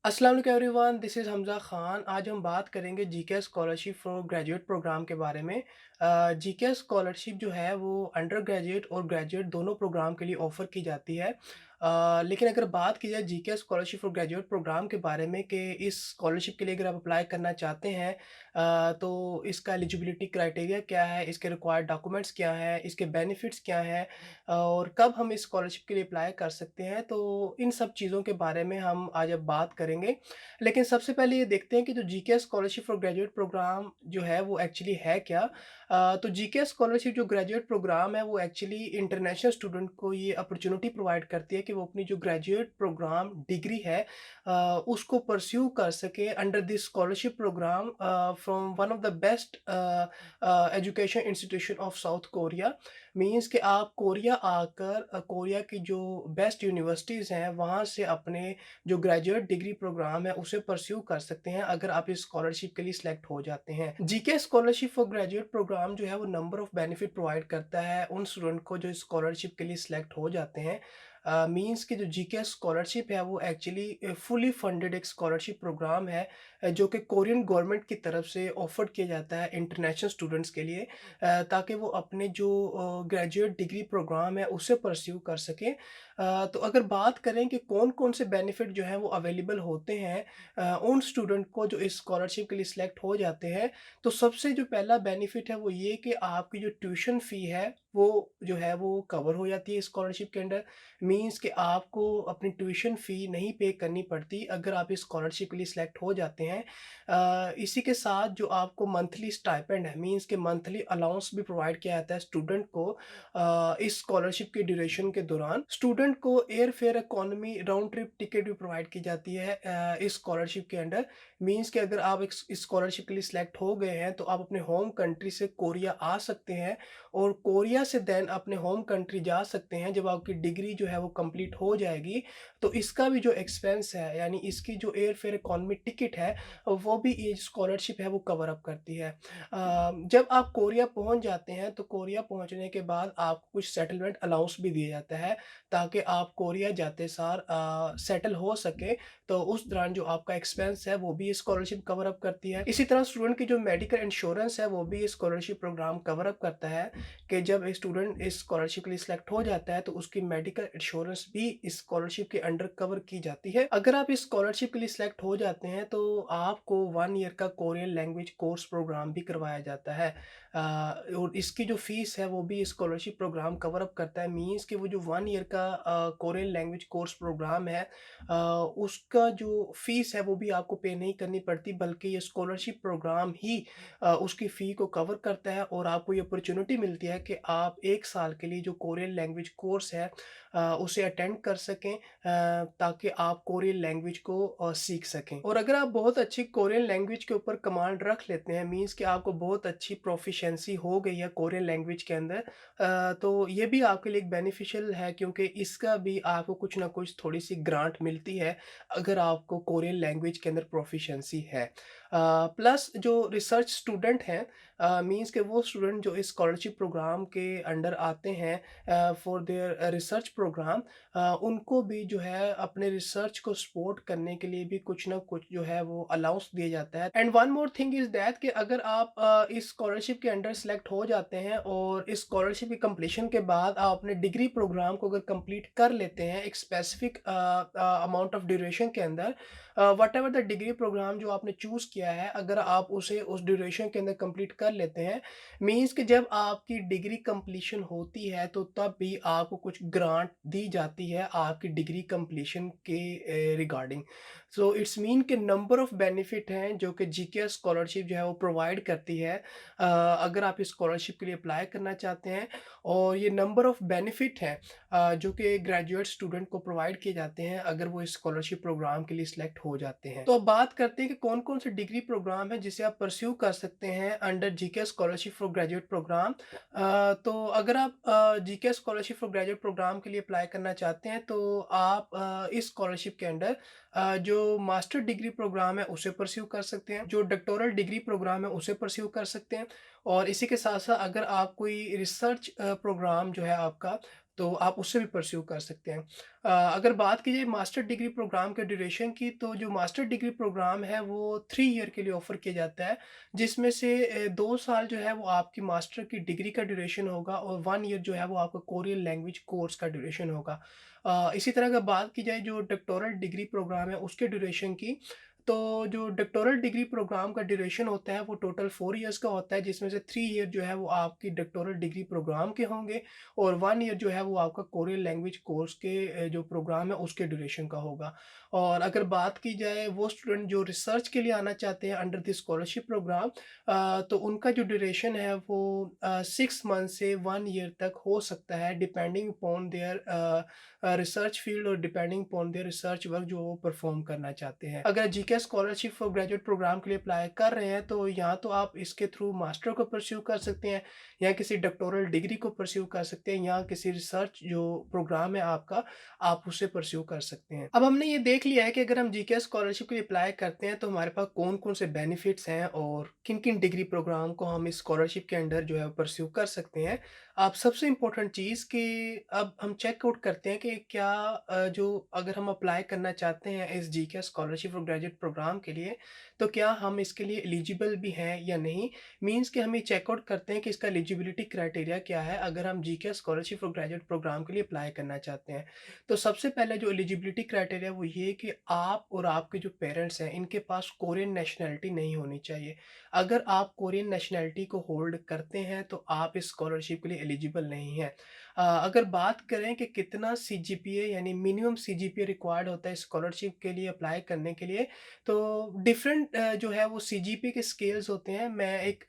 अस्सलाम वालेकुम everyone, this is Hamza Khan. आज हम बात करेंगे GK scholarship for graduate programme के बारे में। जीके स्कॉलरशिप जो है वो अंडर ग्रेजुएट और ग्रेजुएट दोनों प्रोग्राम के लिए ऑफ़र की जाती है। लेकिन अगर बात की जाए GK scholarship for graduate programme के बारे में कि इस स्कॉलरशिप के लिए अगर आप अप्लाई करना चाहते हैं, तो इसका एलिजिबिलिटी क्राइटेरिया क्या है, इसके रिक्वायर्ड डॉक्यूमेंट्स क्या हैं, इसके बेनिफिट्स क्या हैं और कब हम इस स्कॉलरशिप के लिए अप्लाई कर सकते हैं, तो इन सब चीज़ों के बारे में हम आज अब बात करेंगे। लेकिन सबसे पहले ये देखते हैं कि जो GK scholarship for graduate programme जो है वो एक्चुअली है क्या? तो जीके स्कॉलरशिप जो ग्रेजुएट प्रोग्राम है वो एक्चुअली इंटरनेशनल स्टूडेंट को ये अपॉर्चुनिटी प्रोवाइड करती है कि वो अपनी जो ग्रेजुएट प्रोग्राम डिग्री है उसको परस्यू कर सके under this scholarship programme from one of the best education institution of South Korea. Means कि आप कोरिया आकर कोरिया की जो बेस्ट यूनिवर्सिटीज़ हैं वहाँ से अपने जो ग्रेजुएट डिग्री प्रोग्राम है उसे परस्यू कर सकते हैं अगर आप इस स्कॉलरशिप के लिए सिलेक्ट हो जाते हैं। GK scholarship for graduate programme जो है वो नंबर ऑफ बेनिफिट प्रोवाइड करता है उन स्टूडेंट को जो इस स्कॉलरशिप के लिए सिलेक्ट हो जाते हैं। मीन्स कि जो जीके स्कॉलरशिप है वो एक्चुअली फुली फंडेड एक स्कॉलरशिप प्रोग्राम है, जो कि कोरियन गवर्नमेंट की तरफ से ऑफर किया जाता है इंटरनेशनल स्टूडेंट्स के लिए, ताकि वो अपने जो ग्रेजुएट डिग्री प्रोग्राम है उसे परस्यू कर सकें। तो अगर बात करें कि कौन-कौन से बेनिफिट जो हैं वो अवेलेबल होते हैं उन स्टूडेंट को जो इस स्कॉलरशिप के लिए सिलेक्ट हो जाते हैं, तो सबसे जो पहला बेनिफिट है वो ये कि आपकी जो ट्यूशन फ़ी है वो जो है वो कवर हो जाती है स्कॉलरशिप के अंडर। मीन्स कि आपको अपनी ट्यूशन फ़ी नहीं पे करनी पड़ती अगर आप इस स्कॉलरशिप के लिए सिलेक्ट हो जाते हैं। इसी के साथ जो आपको मंथली स्टाइपेंड है, मीन्स कि मंथली अलाउंस भी प्रोवाइड किया जाता है स्टूडेंट को इस स्कॉलरशिप के ड्यूरेशन के दौरान। स्टूडेंट को air fare economy round trip ticket भी प्रोवाइड की जाती है इस स्कॉलरशिप के अंडर। मीन्स कि अगर आप इस स्कॉलरशिप के लिए सिलेक्ट हो गए हैं तो आप अपने होम कंट्री से कोरिया आ सकते हैं और कोरिया से देन अपने होम कंट्री जा सकते हैं जब आपकी डिग्री जो है वो कंप्लीट हो जाएगी। तो इसका भी जो एक्सपेंस है, यानी इसकी जो एयर फेयर इकोनॉमी टिकट है वो भी ये स्कॉलरशिप है वो कवर अप करती है। जब आप कोरिया पहुंच जाते हैं तो कोरिया पहुंचने के बाद आपको कुछ सेटलमेंट अलाउंस भी दिया जाता है ताकि आप कोरिया जाते सार सेटल हो सके। तो उस दौरान जो आपका एक्सपेंस है वो भी स्कॉलरशिप कवर अप करती है। इसी तरह स्टूडेंट की जो मेडिकल इंश्योरेंस है वो भी स्कॉलरशिप प्रोग्राम कवर अप करता है कि जब एक स्टूडेंट इस स्कॉलरशिप के लिए सिलेक्ट हो जाता है तो उसकी मेडिकल इंश्योरेंस भी इस स्कॉलरशिप के अंडर कवर की जाती है। अगर आप इस स्कॉलरशिप के लिए सिलेक्ट हो जाते हैं तो आपको 1 ईयर का कोरियन लैंग्वेज कोर्स प्रोग्राम भी करवाया जाता है। और इसकी जो फीस है वो भी स्कॉलरशिप प्रोग्राम कवर अप करता है। मीन्स कि वो जो 1 ईयर का कोरियन लैंग्वेज कोर्स प्रोग्राम है, उसका जो फीस है वो भी आपको पे नहीं करनी पड़ती, बल्कि ये स्कॉलरशिप प्रोग्राम ही उसकी फ़ी को कवर करता है और आपको ये अपॉर्चुनिटी मिलती है कि आप 1 साल के लिए जो कोरियन लैंग्वेज कोर्स है उसे अटेंड कर सकें, ताकि आप कोरियन लैंग्वेज को सीख सकें। और अगर आप बहुत अच्छी कोरियन लैंग्वेज के ऊपर कमांड रख लेते हैं, मीन्स कि आपको बहुत अच्छी प्रोफिशिएंसी हो गई है कोरियन लैंग्वेज के अंदर, तो ये भी आपके लिए एक बेनिफिशियल है क्योंकि इसका भी आपको कुछ ना कुछ थोड़ी-सी ग्रांट मिलती है अगर आपको कोरियन लैंग्वेज के अंदर प्रोफिशिएंसी है। प्लस जो रिसर्च स्टूडेंट हैं, मीन्स कि वो स्टूडेंट जो इस स्कॉलरशिप प्रोग्राम के अंडर आते हैं फॉर देयर रिसर्च प्रोग्राम, उनको भी जो है अपने रिसर्च को सपोर्ट करने के लिए भी कुछ ना कुछ जो है वो अलाउंस दिया जाता है। And one more thing is that कि अगर आप इस स्कॉलरशिप के अंडर सेलेक्ट हो जाते हैं और इस स्कॉलरशिप की कंप्लीशन के बाद आप अपने डिग्री प्रोग्राम को अगर कंप्लीट कर लेते हैं एक स्पेसिफिक अमाउंट ऑफ ड्यूरेशन के अंदर, व्हाटएवर द डिग्री प्रोग्राम जो आपने चूज़ किया है, अगर आप उसे उस ड्यूरेशन के अंदर कंप्लीट कर लेते हैं, मीन्स कि जब आपकी डिग्री कंप्लीशन होती है तो तब भी आपको कुछ ग्रांट दी जाती है आपकी डिग्री कंप्लीशन के रिगार्डिंग। सो इट्स मीन कि नंबर ऑफ बेनिफिट हैं जो कि जीके स्कॉलरशिप जो है वो प्रोवाइड करती है अगर आप इस स्कॉलरशिप के लिए अप्लाई करना चाहते हैं। और ये नंबर ऑफ बेनिफिट हैं जो कि ग्रेजुएट स्टूडेंट को प्रोवाइड किए जाते हैं अगर वो इस स्कॉलरशिप प्रोग्राम के लिए सिलेक्ट हो जाते हैं। तो अब बात करते हैं कि कौन-कौन से डिग्री प्रोग्राम हैं जिसे आप परस्यू कर सकते हैं under GK scholarship for graduate programme. तो अगर आप GK scholarship for graduate programme के लिए अप्लाई करना चाहते हैं तो आप इस स्कॉलरशिप के अंडर जो मास्टर डिग्री प्रोग्राम है उसे परस्यू कर सकते हैं, जो डॉक्टोरल डिग्री प्रोग्राम है उसे परस्यू कर सकते हैं। और इसी के साथ-साथ अगर आप कोई रिसर्च प्रोग्राम जो है आपका, तो आप उससे भी परस्यू कर सकते हैं। अगर बात की जाए मास्टर डिग्री प्रोग्राम के ड्यूरेशन की, तो जो मास्टर डिग्री प्रोग्राम है वो 3 ईयर के लिए ऑफ़र किया जाता है, जिसमें से 2 साल जो है वो आपकी मास्टर की डिग्री का ड्यूरेशन होगा और 1 ईयर जो है वो आपका कोरियन लैंग्वेज कोर्स का ड्यूरेशन होगा। इसी तरह अगर बात की जाए जो डॉक्टोरल डिग्री प्रोग्राम है उसके ड्यूरेशन की, तो जो डॉक्टोरल डिग्री प्रोग्राम का ड्यूरेशन होता है वो टोटल 4 ईयर्स का होता है, जिसमें से 3 ईयर जो है वो आपकी डॉक्टोरल डिग्री प्रोग्राम के होंगे और 1 ईयर जो है वो आपका कोरियन लैंग्वेज कोर्स के जो प्रोग्राम है उसके ड्यूरेशन का होगा। और अगर बात की जाए वो स्टूडेंट जो रिसर्च के लिए आना चाहते हैं अंडर द स्कॉलरशिप प्रोग्राम, तो उनका जो ड्यूरेशन है वो 6 मंथ से 1 ईयर तक हो सकता है, depending upon their research field और depending upon their research work जो वो परफॉर्म करना चाहते हैं। अगर GK scholarship for graduate programme के लिए अप्लाई कर रहे हैं तो या तो आप इसके थ्रू मास्टर को परस्यू कर सकते हैं या किसी डॉक्टोरल डिग्री को परस्यू कर सकते हैं या किसी रिसर्च जो प्रोग्राम है आपका, आप उसे परस्यू कर सकते हैं। अब हमने ये देख लिया है कि अगर हम जीके स्कॉलरशिप के लिए अप्लाई करते हैं तो हमारे पास कौन-कौन से बेनिफिट्स हैं और किन-किन डिग्री प्रोग्राम को हम इस स्कॉलरशिप के अंडर जो है परस्यू कर सकते हैं। अब सबसे इम्पोर्टेंट चीज़ कि अब हम चेक आउट करते हैं कि क्या जो अगर हम अप्लाई करना चाहते हैं इस जीके स्कॉलरशिप और ग्रेजुएट प्रोग्राम के लिए, तो क्या हम इसके लिए एलिजिबल भी हैं या नहीं? मीन्स कि हम ये चेक आउट करते हैं कि इसका एलिजिबिलिटी क्राइटेरिया क्या है अगर हम जीके स्कॉलरशिप और ग्रेजुएट प्रोग्राम के लिए अप्लाई करना चाहते हैं। तो सबसे पहले जो एलिजिबिलिटी क्राइटेरिया वो ये कि आप और आपके जो पेरेंट्स हैं इनके पास कोरियन नेशनैलिटी नहीं होनी चाहिए। अगर आप कोरियन नेशनैलिटी को होल्ड करते हैं तो आप इस स्कॉलरशिप के लिए एलिजिबल नहीं हैं। अगर बात करें कि कितना सीजीपीए यानी मिनिमम सीजीपीए रिक्वायर्ड होता है स्कॉलरशिप के लिए अप्लाई करने के लिए, तो डिफरेंट जो है वो सीजीपीए के स्केल्स होते हैं। मैं एक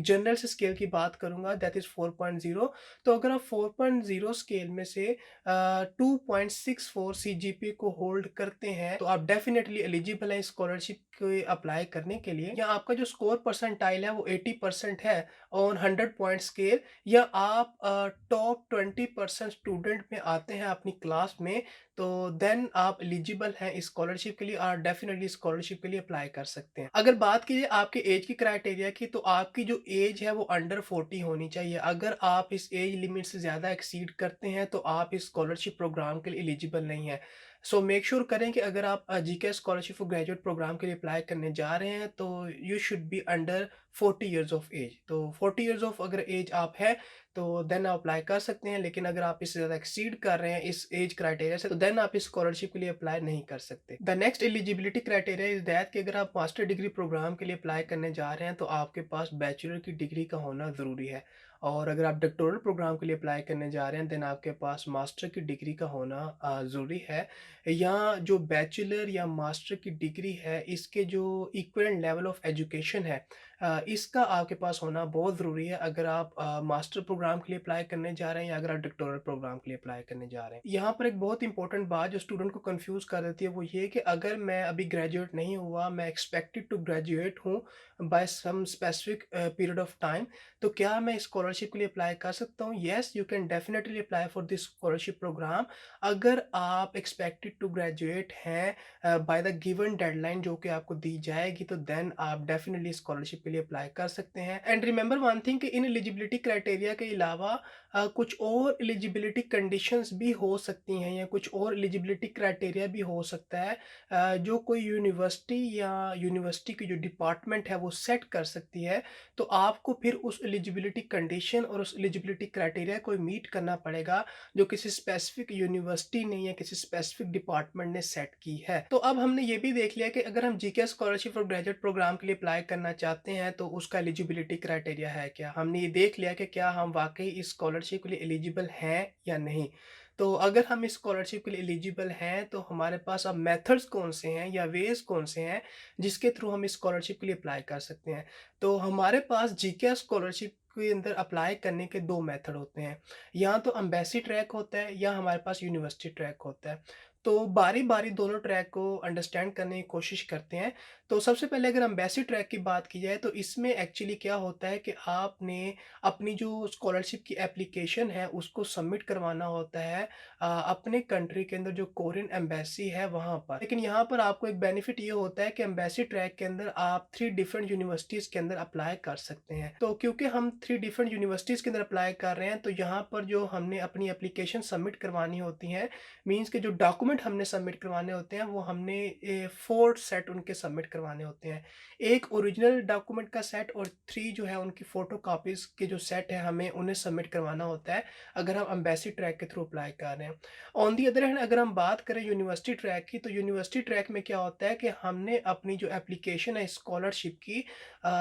जनरल से स्केल की बात करूँगा दैट इज़ 4.0। तो अगर आप 4.0 स्केल में से 2.64 सीजीपीए को होल्ड करते हैं तो आप डेफिनिटली एलिजिबल हैं स्कॉलरशिप के अप्लाई करने के लिए। या आपका जो स्कोर परसेंटाइल है वो 80% है ऑन 100 पॉइंट स्केल, या आप टॉप 20% स्टूडेंट में आते हैं अपनी क्लास में, तो देन आप एलिजिबल हैं इस स्कॉलरशिप के लिए और डेफिनिटली स्कॉलरशिप के लिए अप्लाई कर सकते हैं। अगर बात कीजिए आपके एज की क्राइटेरिया की, तो आपकी जो एज है वो अंडर 40 होनी चाहिए। अगर आप इस एज लिमिट से ज़्यादा एक्सीड करते हैं तो आप इस स्कॉलरशिप प्रोग्राम के लिए एलिजिबल नहीं है। सो मेक श्योर करें कि अगर आप GK scholarship for graduate programme के लिए अप्लाई करने जा रहे हैं तो you should be under 40 years of age. तो 40 इयर्स ऑफ अगर एज आप है तो देन आप अप्लाई कर सकते हैं, लेकिन अगर आप इससे ज़्यादा एक्सीड कर रहे हैं इस एज क्राइटेरिया से तो देन आप इस स्कॉलरशिप के लिए अप्लाई नहीं कर सकते। The next eligibility criteria is that कि अगर आप मास्टर डिग्री प्रोग्राम के लिए अप्लाई करने जा रहे हैं तो आपके पास बैचलर की डिग्री का होना ज़रूरी है, और अगर आप डॉक्टोरल प्रोग्राम के लिए अप्लाई करने जा रहे हैं देन आपके पास मास्टर की डिग्री का होना ज़रूरी है। या जो बैचलर या मास्टर की डिग्री है इसके जो इक्विवेलेंट लेवल ऑफ एजुकेशन है, इसका आपके पास होना बहुत ज़रूरी है अगर आप मास्टर प्रोग्राम के लिए अप्लाई करने जा रहे हैं या अगर आप डॉक्टोरल प्रोग्राम के लिए अप्लाई करने जा रहे हैं। यहाँ पर एक बहुत इंपॉर्टेंट बात जो स्टूडेंट को कंफ्यूज कर देती है वो ये कि अगर मैं अभी ग्रेजुएट नहीं हुआ, मैं एक्सपेक्टेड टू ग्रेजुएट हूँ by some specific period of time, तो क्या मैं स्कॉलरशिप के लिए अप्लाई कर सकता हूँ? Yes, you can definitely apply for this scholarship programme. अगर आप एक्सपेक्टेड टू ग्रेजुएट हैं बाय द गिवन डेडलाइन जो कि आपको दी जाएगी, तो देन आप डेफिनेटली स्कॉलरशिप के लिए अप्लाई कर सकते हैं। एंड रिमेंबर वन थिंग कि इन एलिजिबिलिटी क्राइटेरिया के अलावा कुछ और एलिजिबिलिटी कंडीशंस भी हो सकती हैं या कुछ और एलिजिबिलिटी क्राइटेरिया भी हो सकता है जो कोई यूनिवर्सिटी या यूनिवर्सिटी की जो डिपार्टमेंट है वो सेट कर सकती है। तो आपको फिर उस एलिजिबिलिटी कंडीशन और उस एलिजिबिलिटी क्राइटेरिया को मीट करना पड़ेगा जो किसी स्पेसिफिक यूनिवर्सिटी ने या किसी स्पेसिफिक डिपार्टमेंट ने सेट की है। तो अब हमने ये भी देख लिया कि अगर हम जीके स्कॉलरशिप और ग्रेजुएट प्रोग्राम के लिए अप्लाई करना चाहते हैं तो उसका एलिजिबिलिटी क्राइटेरिया है क्या। हमने ये देख लिया कि क्या हम वाकई इस स्कॉलरशिप के लिए एलिजिबल हैं या नहीं। तो अगर हम इस स्कॉलरशिप के लिए एलिजिबल हैं तो हमारे पास अब मेथड्स कौन से हैं या वेज कौन से हैं जिसके थ्रू हम इस स्कॉलरशिप के लिए अप्लाई कर सकते हैं। तो हमारे पास जीके स्कॉलरशिप के अंदर अप्लाई करने के 2 मेथड होते हैं। या तो एम्बेसी ट्रैक होता है या हमारे पास यूनिवर्सिटी ट्रैक होता है। तो बारी-बारी दोनों ट्रैक को अंडरस्टैंड करने की कोशिश करते हैं। तो सबसे पहले अगर एम्बेसी ट्रैक की बात की जाए तो इसमें एक्चुअली क्या होता है कि आपने अपनी जो स्कॉलरशिप की एप्लीकेशन है उसको सबमिट करवाना होता है अपने कंट्री के अंदर जो कोरियन एम्बेसी है वहाँ पर। लेकिन यहाँ पर आपको एक बेनिफिट ये होता है कि एम्बेसी ट्रैक के अंदर आप 3 डिफरेंट यूनिवर्सिटीज़ के अंदर अप्लाई कर सकते हैं। तो क्योंकि हम 3 डिफरेंट यूनिवर्सिटीज़ के अंदर अप्लाई कर रहे हैं तो यहाँ पर जो हमने अपनी एप्लीकेशन सबमिट करवानी होती है मीन्स के जो डॉक्यूमेंट हमने सबमिट करवाने होते हैं वो हमने 4 सेट उनके सबमिट करवाने होते हैं। एक ओरिजिनल डॉक्यूमेंट का सेट और 3 जो है उनकी फ़ोटोकॉपीज़ के जो सेट है हमें उन्हें सबमिट करवाना होता है, अगर हम एम्बेसी ट्रैक के थ्रू अप्लाई कर रहे हैं। ऑन दी अदर हैंड अगर हम बात करें यूनिवर्सिटी ट्रैक की, तो यूनिवर्सिटी ट्रैक में क्या होता है कि हमने अपनी जो एप्लीकेशन है स्कॉलरशिप की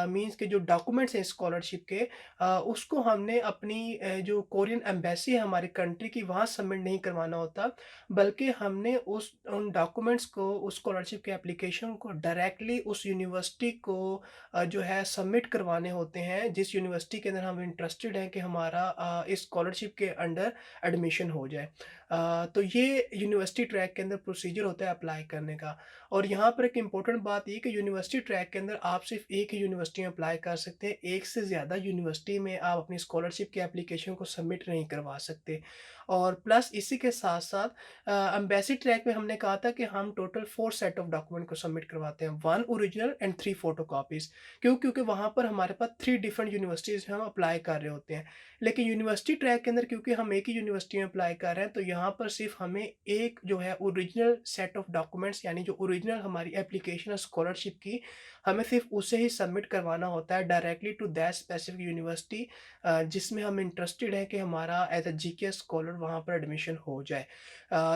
मीन्स के जो डॉक्यूमेंट्स हैं स्कॉलरशिप के उसको हमने अपनी जो कोरियन एम्बेसी है हमारी कंट्री की वहाँ सबमिट नहीं करवाना होता, बल्कि हमने उस उन डॉक्यूमेंट्स को, उस स्कॉलरशिप के एप्लीकेशन को डायरेक्टली उस यूनिवर्सिटी को जो है सबमिट करवाने होते हैं, जिस यूनिवर्सिटी के अंदर हम इंटरेस्टेड हैं कि हमारा इस स्कॉलरशिप के अंडर एडमिशन हो जाए। तो ये यूनिवर्सिटी ट्रैक के अंदर प्रोसीजर होता है अप्लाई करने का। और यहाँ पर एक इम्पोर्टेंट बात ये कि यूनिवर्सिटी ट्रैक के अंदर आप सिर्फ़ एक ही यूनिवर्सिटी में अप्लाई कर सकते हैं, एक से ज़्यादा यूनिवर्सिटी में आप अपनी स्कॉलरशिप की एप्लीकेशन को सबमिट नहीं करवा सकते। और प्लस इसी के साथ-साथ एम्बेसी ट्रैक में हमने कहा था कि हम टोटल 4 सेट ऑफ डॉक्यूमेंट को सबमिट करवाते हैं, 1 ओरिजिनल एंड 3 फोटोकॉपीज़। क्यों? क्योंकि वहाँ पर हमारे पास 3 डिफरेंट यूनिवर्सिटीज़ में हम अप्लाई कर रहे होते हैं। लेकिन यूनिवर्सिटी ट्रैक के अंदर क्योंकि हम एक ही यूनिवर्सिटी में अप्लाई कर रहे हैं, तो यहाँ पर सिर्फ़ हमें एक जो है ओरिजिनल सेट ऑफ डॉक्यूमेंट्स यानी जो ओरिजिनल हमारी एप्लीकेशन है स्कॉलरशिप की, हमें सिर्फ़ उसे ही सबमिट करवाना होता है directly to that specific university जिसमें हम इंटरेस्टेड हैं कि हमारा एज़ अ जीके स्कॉलर वहाँ पर एडमिशन हो जाए।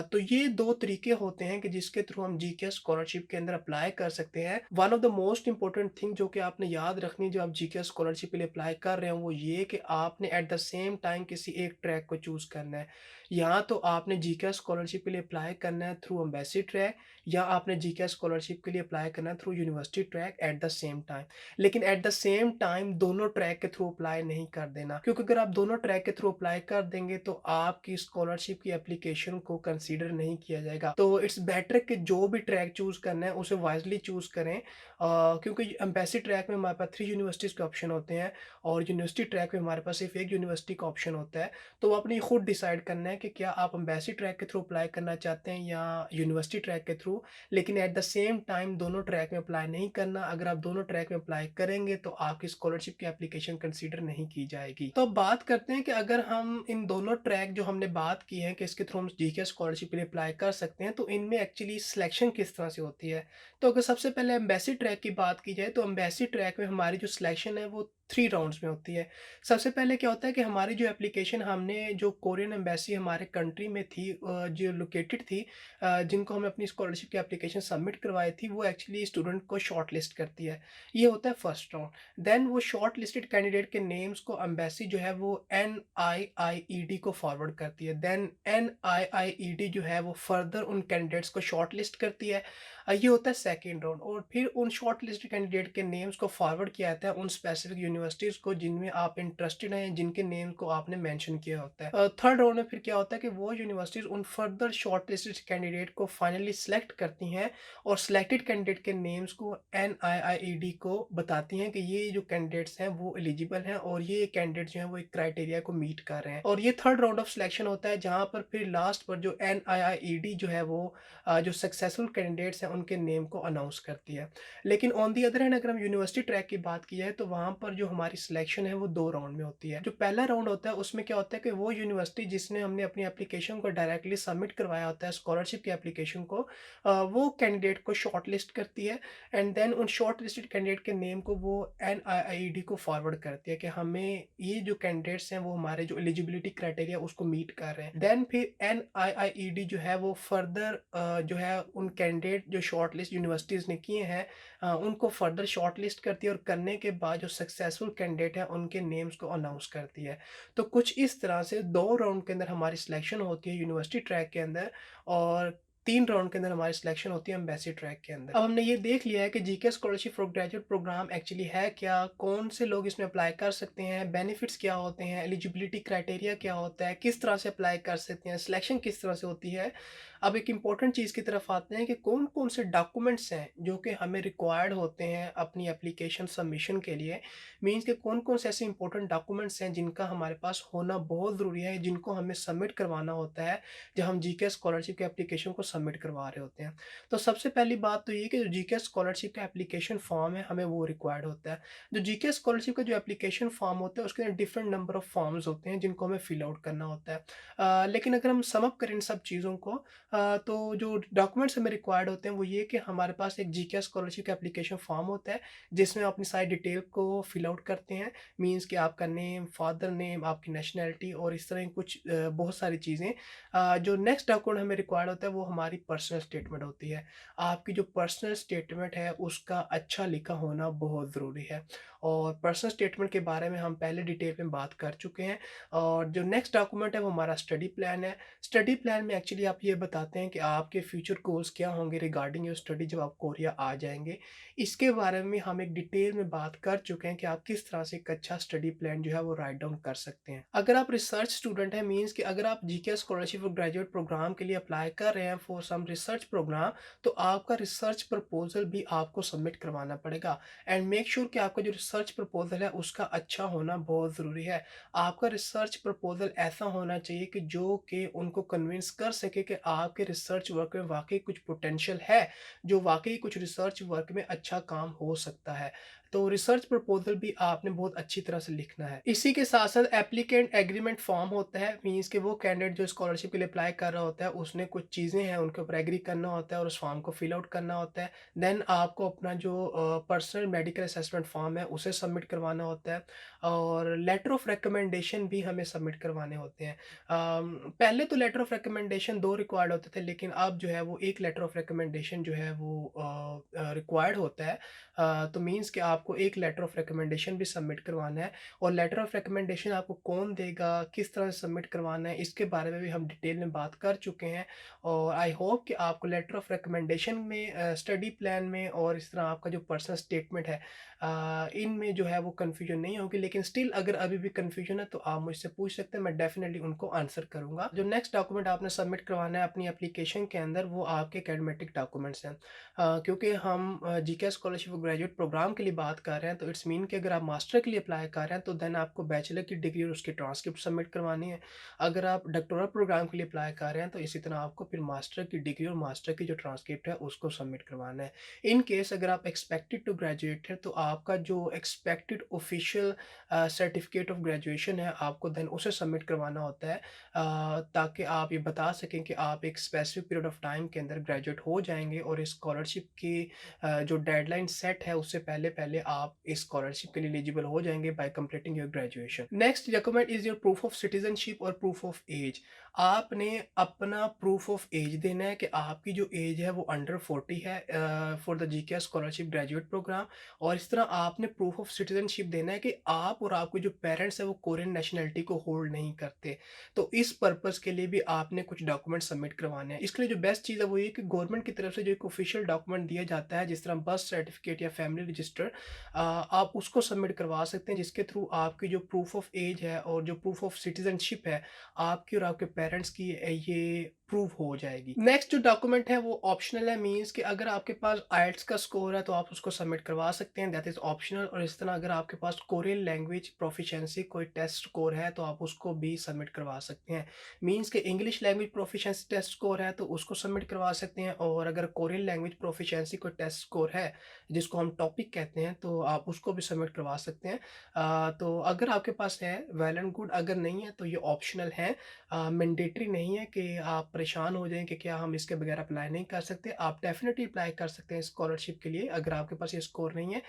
तो ये 2 तरीके होते हैं कि जिसके थ्रू हम जीके स्कॉलरशिप के अंदर अप्लाई कर सकते हैं। One of the most important thing जो कि आपने याद रखनी है जब आप जीके स्कॉलरशिप के लिए अप्लाई कर रहे हो वो ये कि आपने एट द सेम टाइम किसी एक ट्रैक को चूज़ करना है। या तो आपने जीके स्कॉलरशिप के लिए अप्लाई करना है थ्रू एम्बेसी ट्रैक या आपने जीके स्कॉलरशिप के लिए अप्लाई करना है through university track at the same time. लेकिन एट द सेम टाइम दोनों ट्रैक के थ्रू अप्लाई नहीं कर देना, क्योंकि अगर आप दोनों ट्रैक के थ्रू अप्लाई कर देंगे तो आपकी स्कॉलरशिप की एप्लीकेशन को कंसीडर नहीं किया जाएगा। तो इट्स बेटर कि जो भी ट्रैक चूज़ करना है उसे वाइज़ली चूज़ करें क्योंकि एम्बेसी ट्रैक में हमारे पास 3 यूनिवर्सिटीज़ के ऑप्शन होते हैं और यूनिवर्सिटी ट्रैक में हमारे पास सिर्फ एक यूनिवर्सिटी का ऑप्शन होता है। तो आपने खुद डिसाइड करना है कि क्या आप एम्बेसी ट्रैक के थ्रू अप्लाई करना चाहते हैं या यूनिवर्सिटी ट्रैक के थ्रू। लेकिन एट द सेम टाइम दोनों ट्रैक में अप्लाई नहीं करना। अगर आप दोनों ट्रैक में अप्लाई करेंगे तो आपकी स्कॉलरशिप की एप्लीकेशन कंसीडर नहीं की जाएगी। तो अब बात करते हैं कि अगर हम इन दोनों ट्रैक जो हमने बात की है कि इसके थ्रू हम जीके स्कॉलरशिप के लिए अप्लाई कर सकते हैं, तो इनमें एक्चुअली सिलेक्शन किस तरह से होती है। तो अगर सबसे पहले एम्बेसी ट्रैक की बात की जाए तो एम्बेसी ट्रैक में हमारी जो सिलेक्शन है वो 3 राउंड्स में होती है। सबसे पहले क्या होता है कि हमारी जो एप्लीकेशन हमने जो कोरियन एम्बेसी हमारे कंट्री में थी जो लोकेटेड थी जिनको हमने अपनी स्कॉलरशिप की एप्लीकेशन सबमिट करवाई थी, वो एक्चुअली स्टूडेंट को शॉर्ट लिस्ट करती है। ये होता है फर्स्ट राउंड। देन वो शॉर्ट लिस्टेड कैंडिडेट के नेम्स को एम्बेसी जो है वो NIIED को फॉरवर्ड करती है। देन NIIED जो है वो फर्दर उन कैंडिडेट्स को शॉर्ट लिस्ट करती है। ये होता है सेकंड राउंड और फिर उन शॉर्ट लिस्टेड कैंडिडेट के नेम्स को फॉरवर्ड किया जाता है उन स्पेसिफिक यूनिवर्सिटीज़ को जिनमें आप इंटरेस्टेड हैं, जिनके नेम को आपने मेंशन किया होता है। थर्ड राउंड में फिर क्या होता है कि वो यूनिवर्सिटीज़ उन फर्दर शॉर्ट लिस्टेड कैंडिडेट को फाइनली सेलेक्ट करती हैं और सिलेक्टेड कैंडिडेट के नेम्स को NIIED को बताती हैं कि ये जो कैंडिडेट्स हैं वो एलिजिबल हैं और ये कैंडिडेट जो हैं वो एक क्राइटेरिया को मीट कर रहे हैं। और ये थर्ड राउंड ऑफ सिलेक्शन होता है जहाँ पर फिर लास्ट पर जो NIIED जो है वो जो सक्सेसफुल कैंडिडेट्स हैं उनके नेम को अनाउंस करती है। लेकिन ऑन दी अदर हैंड अगर हम यूनिवर्सिटी ट्रैक की बात की जाए तो वहाँ पर जो हमारी सिलेक्शन है वो 2 राउंड में होती है। जो पहला राउंड होता है उसमें क्या होता है कि वो यूनिवर्सिटी जिसने हमने अपनी एप्लीकेशन को डायरेक्टली सबमिट करवाया होता है स्कॉलरशिप की एप्लीकेशन को वो कैंडिडेट को शॉर्टलिस्ट करती है एंड देन उन शॉर्ट लिस्टेड कैंडिडेट के नेम को वो NIIED को फॉरवर्ड करती है कि हमें ये जो कैंडिडेट्स हैं वो हमारे जो एलिजिबिलिटी क्राइटेरिया उसको मीट कर रहे हैं। देन फिर NIIED जो है वो फर्दर जो है उन कैंडिडेट जो शॉर्टलिस्ट यूनिवर्सिटीज़ ने किए हैं उनको फर्दर शॉर्टलिस्ट करती है और करने के बाद जो सक्सेसफुल कैंडिडेट है उनके नेम्स को अनाउंस करती है। तो कुछ इस तरह से 2 राउंड के अंदर हमारी सिलेक्शन होती है यूनिवर्सिटी ट्रैक के अंदर और 3 राउंड के अंदर हमारी सिलेक्शन होती है एम्बेसी ट्रैक के अंदर। अब हमने ये देख लिया है कि GK scholarship for graduate program actually है क्या, कौन से लोग इसमें अप्लाई कर सकते हैं, बेनिफिट्स क्या होते हैं, एलिजिबिलिटी क्राइटेरिया क्या होता है, किस तरह से अप्लाई कर सकते हैं, सिलेक्शन किस तरह से होती है। अब एक इम्पोर्टेंट चीज़ की तरफ आते हैं कि कौन-कौन से डॉक्यूमेंट्स हैं जो कि हमें रिक्वायर्ड होते हैं अपनी एप्लीकेशन सबमिशन के लिए। मीन्स कि कौन-कौन से ऐसे इम्पोर्टेंट डॉक्यूमेंट्स हैं जिनका हमारे पास होना बहुत ज़रूरी है, जिनको हमें सबमिट करवाना होता है, जब हम जीके स्कॉलरशिप के एप्लीकेशन को सबमिट करवा रहे होते हैं। तो सबसे पहली बात तो ये कि जो जीके स्कॉलरशिप का एप्लीकेशन फॉर्म है, हमें वो रिक्वायर्ड होता है। जो जीके स्कॉलरशिप का जो एप्लीकेशन फॉर्म होता है, उसके अंदर डिफरेंट नंबर ऑफ फॉर्म्स होते हैं जिनको हमें फिल आउट करना होता है। लेकिन अगर हम सम अप करें इन सब चीज़ों को, तो जो डॉक्यूमेंट्स हमें रिक्वायर्ड होते हैं वो ये कि हमारे पास एक जीके स्कॉलरशिप का एप्लीकेशन फॉर्म होता है, जिसमें आप अपनी सारी डिटेल को फिल आउट करते हैं। मीन्स कि आपका नेम, फादर नेम, आपकी नेशनैलिटी और इस तरह की कुछ बहुत सारी चीज़ें। जो नेक्स्ट डॉक्यूमेंट हमें रिक्वायर्ड होता है वो हमारी पर्सनल स्टेटमेंट होती है। आपकी जो पर्सनल स्टेटमेंट है उसका अच्छा लिखा होना बहुत ज़रूरी है, और पर्सनल स्टेटमेंट के बारे में हम पहले डिटेल में बात कर चुके हैं। और जो नेक्स्ट डॉक्यूमेंट है वो हमारा स्टडी प्लान है। स्टडी प्लान में एक्चुअली आप ये बताते हैं कि आपके फ्यूचर गोल्स क्या होंगे रिगार्डिंग योर स्टडी जब आप कोरिया आ जाएँगे। इसके बारे में हम एक डिटेल में बात कर चुके हैं कि आप किस तरह से एक अच्छा स्टडी प्लान जो है वो राइट डाउन कर सकते हैं। अगर आप रिसर्च स्टूडेंट हैं, मीन्स कि अगर आप जीके स्कॉलरशिप और ग्रेजुएट प्रोग्राम के लिए अप्लाई कर रहे हैं फॉर सम रिसर्च प्रोग्राम, तो आपका रिसर्च प्रपोज़ल भी आपको सबमिट करवाना पड़ेगा। एंड मेक श्योर कि आपका जो रिसर्च प्रपोज़ल है उसका अच्छा होना बहुत ज़रूरी है। आपका रिसर्च प्रपोज़ल ऐसा होना चाहिए कि जो कि उनको कन्विंस कर सके कि आपके रिसर्च वर्क में वाक़ई कुछ पोटेंशियल है, जो वाक़ई कुछ रिसर्च वर्क में अच्छा काम हो सकता है। तो रिसर्च प्रपोज़ल भी आपने बहुत अच्छी तरह से लिखना है। इसी के साथ-साथ एप्लीकेंट एग्रीमेंट फॉर्म होता है, मीन्स कि वो कैंडिडेट जो स्कॉलरशिप के लिए अप्लाई कर रहा होता है, उसने कुछ चीज़ें हैं उनके ऊपर एग्री करना होता है और उस फॉर्म को फिल आउट करना होता है। देन आपको अपना जो पर्सनल मेडिकल असेसमेंट फॉर्म है उसे सबमिट करवाना होता है, और लेटर ऑफ रिकमेंडेशन भी हमें सबमिट करवाने होते हैं। पहले तो लेटर ऑफ रिकमेंडेशन 2 रिक्वायर्ड होते थे, लेकिन अब जो है वो 1 लेटर ऑफ रिकमेंडेशन जो है वो रिक्वायर्ड होता है। तो मीन्स कि आपको 1 लेटर ऑफ रिकमेंडेशन भी सबमिट करवाना है, और लेटर ऑफ रिकमेंडेशन आपको कौन देगा, किस तरह से सबमिट करवाना है, इसके बारे में भी हम डिटेल में बात कर चुके हैं। और आई होप कि आपको लेटर ऑफ रिकमेंडेशन में, स्टडी प्लान में और इस तरह आपका जो पर्सनल स्टेटमेंट है, इनमें जो है वो कन्फ्यूजन नहीं होगी। लेकिन स्टिल अगर अभी भी कन्फ्यूजन है तो आप मुझसे पूछ सकते हैं, मैं डेफिनिटली उनको आंसर करूँगा। जो नेक्स्ट डॉक्यूमेंट आपने सबमिट करवाना है अपनी एप्लीकेशन के अंदर, वो आपके एकेडमेटिक डॉक्यूमेंट्स हैं। क्योंकि हम जीके स्कॉलरशिप और ग्रेजुएट प्रोग्राम के लिए बात कर रहे हैं, तो इट्स मीन कि अगर आप मास्टर के लिए अप्लाई कर रहे हैं तो देन आपको बैचलर की डिग्री और उसकी ट्रांसक्रिप्ट सबमिट करवानी है। अगर आप डॉक्टोरल प्रोग्राम के लिए अप्लाई कर रहे हैं तो इसी तरह आपको फिर मास्टर की डिग्री और मास्टर की जो ट्रांसक्रिप्ट है उसको सबमिट करवाना है। इन केस अगर आप एक्सपेक्टेड टू ग्रेजुएट है, तो आपका जो expected official certificate of graduation है आपको देन उसे सबमिट करवाना होता है, ताकि आप ये बता सकें कि आप एक स्पेसिफिक पीरियड ऑफ टाइम के अंदर ग्रेजुएट हो जाएंगे, और इस स्कॉलरशिप की जो डेडलाइन सेट है उससे पहले-पहले आप इस स्कॉलरशिप के लिए एलिजिबल हो जाएँगे bye completing your graduation. Next document is your proof of citizenship और प्रूफ ऑफ एज। आपने अपना प्रूफ ऑफ एज देना है कि आपकी जो एज है वो अंडर 40 है for the GK scholarship graduate program, और इस तरह आपने प्रूफ ऑफ सिटीज़नशिप देना है कि आप और आपके जो पेरेंट्स हैं वो कोरियन नेशनैलिटी को होल्ड नहीं करते। तो इस पर्पज़ के लिए भी आपने कुछ डॉक्यूमेंट सबमिट करवाने हैं। इसके लिए जो बेस्ट चीज़ है वो ये कि गवर्नमेंट की तरफ से जो एक ऑफिशियल डॉक्यूमेंट दिया जाता है, जिस तरह बर्थ सर्टिफिकेट या फैमिली रजिस्टर, आप उसको सबमिट करवा सकते हैं, जिसके थ्रू आपकी जो प्रूफ ऑफ एज है और जो प्रूफ ऑफ सिटीज़नशिप है, आपकी और आपके पेरेंट्स की ये प्रूव हो जाएगी। नेक्स्ट जो डॉक्यूमेंट है वो ऑप्शनल है, मीन्स कि अगर आपके पास आईएलटीएस का स्कोर है तो आप उसको सबमिट करवा सकते हैं, दैट इज़ ऑप्शनल। और इस तरह अगर आपके पास कोरियन लैंग्वेज प्रोफिशिएंसी कोई टेस्ट स्कोर है तो आप उसको भी सबमिट करवा सकते हैं। मीन्स कि English language proficiency test score है तो उसको सबमिट करवा सकते हैं, और अगर कोरियन लैंग्वेज प्रोफिशिएंसी कोई टेस्ट स्कोर है जिसको हम टॉपिक कहते हैं तो आप उसको भी सबमिट करवा सकते हैं। तो अगर आपके पास है वेल एंड गुड, अगर नहीं है तो ये ऑप्शनल है, मैंडेटरी नहीं है कि आप परेशान हो जाएँ कि क्या हम इसके बगैर अप्लाई नहीं कर सकते। आप डेफ़िनिटली अप्लाई कर सकते हैं स्कॉलरशिप के लिए अगर आपके पास ये स्कोर नहीं है,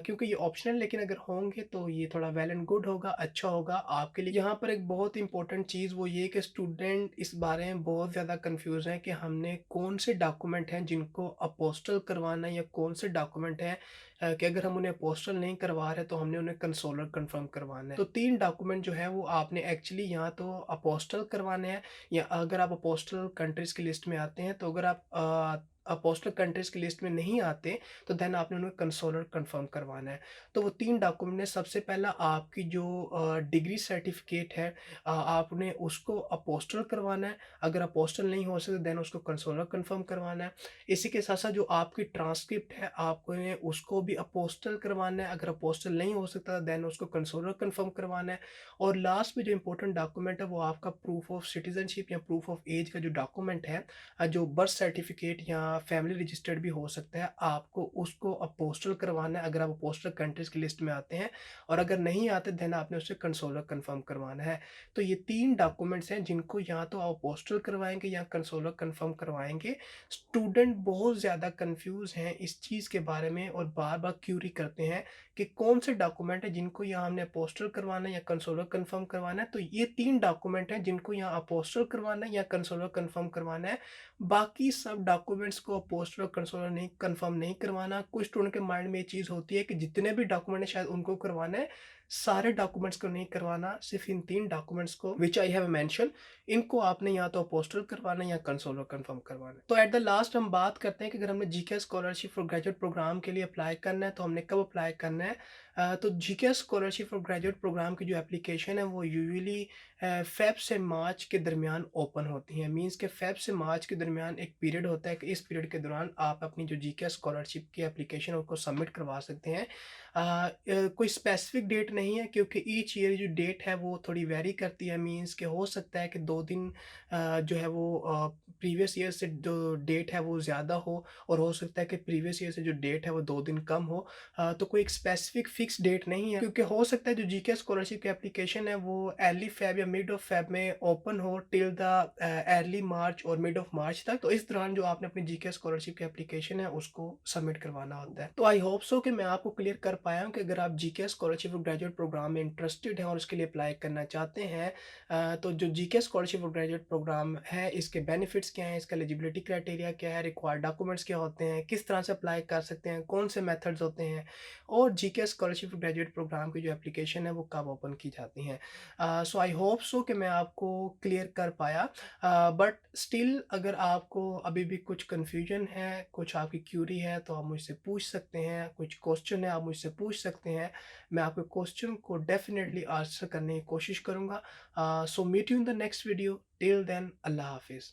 क्योंकि ये ऑप्शनल, लेकिन अगर होंगे तो ये थोड़ा वेल एंड गुड होगा, अच्छा होगा आपके लिए। यहाँ पर एक बहुत इंपॉर्टेंट चीज़ वो ये कि स्टूडेंट इस बारे में बहुत ज़्यादा कन्फ्यूज़ हैं कि हमने कौन से डॉक्यूमेंट हैं जिनको अपोस्टल करवाना है, या कौन से डॉक्यूमेंट हैं कि अगर हम उन्हें अपोस्टल नहीं करवा रहे तो हमने उन्हें कंसोलर कन्फर्म करवाना है। तो 3 डॉक्यूमेंट जो है वो आपने एक्चुअली या तो अपोस्टल करवाने हैं, या अगर आप अपोस्टल कंट्रीज़ की लिस्ट में आते हैं तो अगर आप अपोस्टल कंट्रीज़ की लिस्ट में नहीं आते, तो देन आपने उन्हें कंसोलर कन्फर्म करवाना है। तो वो 3 डॉक्यूमेंट है, सबसे पहला आपकी जो डिग्री सर्टिफ़िकेट है, आपने उसको अपोस्टल करवाना है, अगर अपोस्टल नहीं हो सके देन उसको कंसोलर कन्फर्म करवाना है। इसी के साथ-साथ जो आपकी ट्रांसक्रिप्ट है, आपने उसको भी अपोस्टल करवाना है, अगर अपोस्टल नहीं हो सकता देन उसको कंसोलर कन्फर्म करवाना है। और लास्ट में जो इम्पोर्टेंट डॉक्यूमेंट है वो आपका प्रूफ ऑफ सिटीज़नशिप या प्रूफ ऑफ एज का जो डॉक्यूमेंट है, जो बर्थ सर्टिफ़िकेट या फैमिली रजिस्टर्ड भी हो सकता है, आपको उसको अपोस्टल करवाना है अगर आप अपोस्टल कंट्रीज़ की लिस्ट में आते हैं, और अगर नहीं आते देन आपने उसे कंसोलर कन्फर्म करवाना है। तो ये 3 डॉक्यूमेंट्स हैं जिनको या तो आप अपोस्टल करवाएँगे या कंसोलर कन्फर्म करवाएँगे। स्टूडेंट बहुत ज़्यादा कन्फ्यूज़ हैं इस चीज़ के बारे में और बार-बार क्यूरी करते हैं कि कौन से डॉक्यूमेंट है जिनको यहाँ हमने अपोस्टल करवाना है या कंसोलर कन्फर्म करवाना है। तो ये 3 डॉक्यूमेंट हैं जिनको यहाँ अपोस्टल करवाना है या कंसोलर कन्फर्म करवाना है। बाकी सब डॉक्यूमेंट्स को अपोस्टल और कंसोलर नहीं कन्फर्म नहीं करवाना। कुछ स्टूडेंट के माइंड में ये चीज़ होती है कि जितने भी डॉक्यूमेंट हैं शायद उनको करवाना है, सारे डॉक्यूमेंट्स को नहीं करवाना, सिर्फ़ इन 3 डॉक्यूमेंट्स को व्हिच आई हैव मेंशन, इनको आपने या तो अपोस्टल करवाना है या कंसोलर कन्फर्म करवाना है। तो एट द लास्ट हम बात करते हैं कि अगर हमने GK scholarship for graduate programme के लिए अप्लाई करना है तो हमने कब अप्लाई करना है? तो GK scholarship for graduate program की जो एप्लीकेशन है वो यूजुअली फ़ेब से मार्च के दरमियान ओपन होती हैं। मीन्स कि फ़ेब से मार्च के दरमियान एक पीरियड होता है कि इस पीरियड के दौरान आप अपनी जो जीके स्कॉलरशिप की एप्लीकेशन है उसको सबमिट करवा सकते हैं। कोई स्पेसिफिक डेट नहीं है क्योंकि ईच ईयर जो डेट है वो थोड़ी वेरी करती है। मीन्स कि हो सकता है कि 2 दिन जो है वो प्रीवियस ईयर से जो डेट है वो ज़्यादा हो, और हो सकता है कि प्रीवियस ईयर से जो डेट है वो 2 दिन कम हो। तो कोई एक स्पेसिफिक फिक्स डेट नहीं है, क्योंकि हो सकता है जो जीके स्कॉलरशिप की एप्लीकेशन है वो अर्ली फ़ेब या मिड ऑफ फ़ेब में ओपन हो टिल द अर्ली मार्च और मिड ऑफ मार्च तक। तो इस दौरान जो आपने अपनी जीके स्कॉलरशिप की एप्लीकेशन है उसको सबमिट करवाना होता है। तो आई होप सो कि मैं आपको क्लियर कर पाया हूँ कि अगर आप जीके स्कॉलरशिप और ग्रेजुएट प्रोग्राम में इंटरेस्टेड हैं और उसके लिए अप्लाई करना चाहते हैं, तो जो जीके स्कॉलरशिप और ग्रेजुएट प्रोग्राम है इसके बेनिफिट्स क्या हैं, इसका एलिजिबिलिटी क्राइटेरिया क्या है, रिक्वायर्ड डॉक्यूमेंट्स क्या होते हैं, किस तरह से अप्लाई कर सकते हैं, कौन से मेथड्स होते हैं, और जीके स्कॉलरशिप ग्रेजुएट प्रोग्राम की जो एप्लीकेशन है वो कब ओपन की जाती हैं। सो आई होप सो कि मैं आपको क्लियर कर पाया, बट स्टिल अगर आपको अभी भी कुछ कन्फ्यूजन है, कुछ आपकी क्यूरी है तो आप मुझसे पूछ सकते हैं, कुछ क्वेश्चन है आप मुझसे पूछ सकते हैं। मैं आपके क्वेश्चन को डेफिनेटली आंसर करने की कोशिश करूँगा। So meet you in the next video, till then अल्लाह हाफिज़।